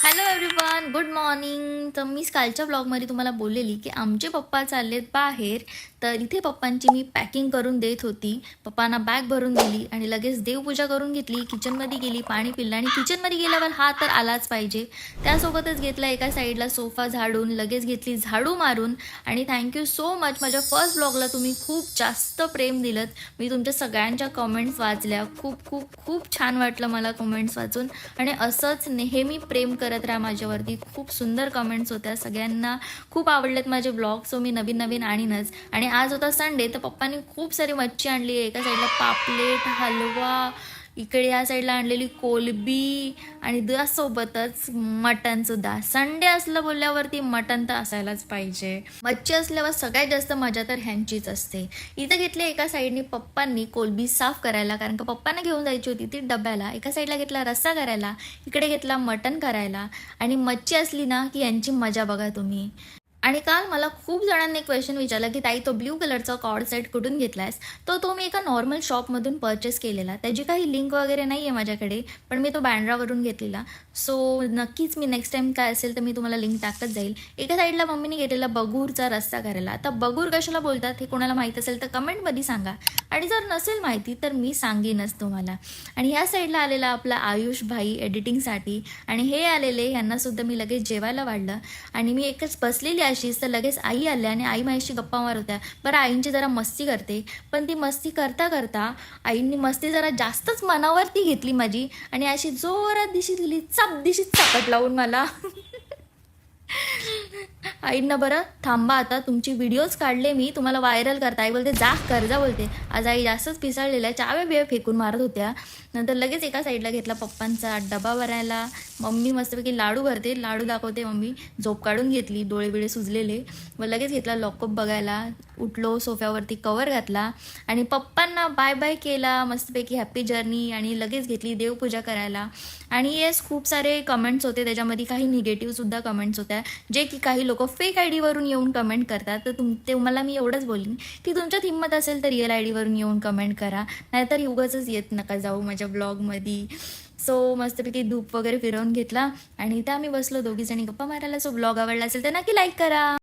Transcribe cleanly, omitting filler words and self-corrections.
Hello everyone, good morning. तर मी कालच्या ब्लॉगमध्ये तुम्हाला बोललेली की आमचे पप्पा चाललेत बाहेर. तर इथे पप्पांची मी पॅकिंग करून देत होती. पप्पांना बॅग भरून दिली आणि लगेच देवपूजा करून घेतली. किचनमध्ये गेली, पाणी पिलं आणि किचनमध्ये गेल्यावर हा तर आलाच पाहिजे. त्यासोबतच घेतला एका साईडला सोफा झाडून, लगेच घेतली झाडू मारून. आणि थँक्यू सो मच, माझ्या फर्स्ट ब्लॉगला तुम्ही खूप जास्त प्रेम दिलं. मी तुमच्या सगळ्यांच्या कमेंट्स वाचल्या. खूप खूप खूप छान वाटलं मला कमेंट्स वाचून. आणि असंच नेहमी प्रेम करत राहा माझ्यावरती. खूप सुंदर कमेंट्स होत्या, सगळ्यांना खूप आवडलेत माझे ब्लॉग. सो मी नवीन नवीन आणीनच. आणि आज होता संडे, तर पप्पांनी खूप सारी मच्छी आणली आहे. एका साईडला पापलेट, हलवा, इकडे या साईडला आणलेली कोलबी आणि त्यासोबतच मटन सुद्धा. संडे असलं बोलल्यावरती मटन तर असायलाच पाहिजे. मच्छी असल्यावर सगळ्यात जास्त मजा तर ह्यांचीच असते. इथं घेतली एका साईडनी पप्पांनी कोलबी साफ करायला, कारण का पप्पांना घेऊन जायची होती ती डब्याला. एका साईडला घेतला रस्सा करायला, इकडे घेतला मटन करायला. आणि मच्छी असली ना की यांची मजा बघा तुम्ही. आणि काल मला खूप जणांनी क्वेश्चन विचारला की ताई, तो ब्ल्यू कलरचा कॉर्ड सेट कुठून घेतलायस? तो मी एका नॉर्मल शॉपमधून परचेस केलेला. त्याची काही लिंक वगैरे नाही आहे माझ्याकडे, पण मी तो बँड्रावरून घेतलेला. सो नक्कीच मी नेक्स्ट टाईम काय असेल तर मी तुम्हाला लिंक टाकत जाईल. एका साईडला मम्मीने घेतलेला बगूरचा रस्सा करायला. आता बगूर कशाला बोलतात हे कोणाला माहीत असेल तर कमेंटमध्ये सांगा, आणि जर नसेल माहिती तर मी सांगेनच तुम्हाला. आणि ह्या साईडला आलेला आपला आयुष भाई एडिटिंगसाठी, आणि हे आलेले यांनासुद्धा मी लगेच जेवायला वाढलं. आणि मी एकच बसलेली अशीच तर लगेच आई आल्या आणि आई माझ्याशी गप्पा मारत होत्या. बरं, आईंची जरा मस्ती करते, पण ती मस्ती करता करता आईंनी मस्ती जरा जास्तच मनावरती घेतली माझी, आणि अशी जोरात दिशी दिली, चाप दिशी चापट लावून मला. आईंना बरं थांबा, आता तुमची व्हिडिओज काढले मी, तुम्हाला व्हायरल करता. आई बोलते जा कर जा बोलते. आज आई जास्तच पिसाळलेल्या, चाव्या बिव्या फेकून मारत होत्या. नंतर लगेच एका साईडला घेतला पप्पांचा डबा भरायला. मम्मी मस्तपैकी लाडू भरते, लाडू दाखवते मम्मी. झोप काढून घेतली, डोळे बिळे सुजलेले. व लगेच घेतला लॉकअप बघायला. उठलो, सोफ्यावरती कवर घातला आणि पप्पांना बाय बाय केला, मस्तपैकी हॅप्पी जर्नी. आणि लगेच घेतली देवपूजा करायला. आणि येस, खूप सारे कमेंट्स होते त्याच्यामध्ये, काही निगेटिव्हसुद्धा कमेंट्स होत्या, जे की काही लोक फेक आय डीवरून येऊन कमेंट करतात. तर तुम्हाला मी एवढंच बोलीन की तुमच्यात हिंमत असेल तर रिअल आय डीवरून येऊन कमेंट करा, नाहीतर उगाचच येत नका जाऊ माझ्या ब्लॉगमध्ये. सो मस्तपैकी धूप वगैरे फिरवून घेतला आणि इथं आम्ही बसलो दोघीजणी गप्पा मारायला. सो ब्लॉग आवडला असेल तर नक्की लाईक करा.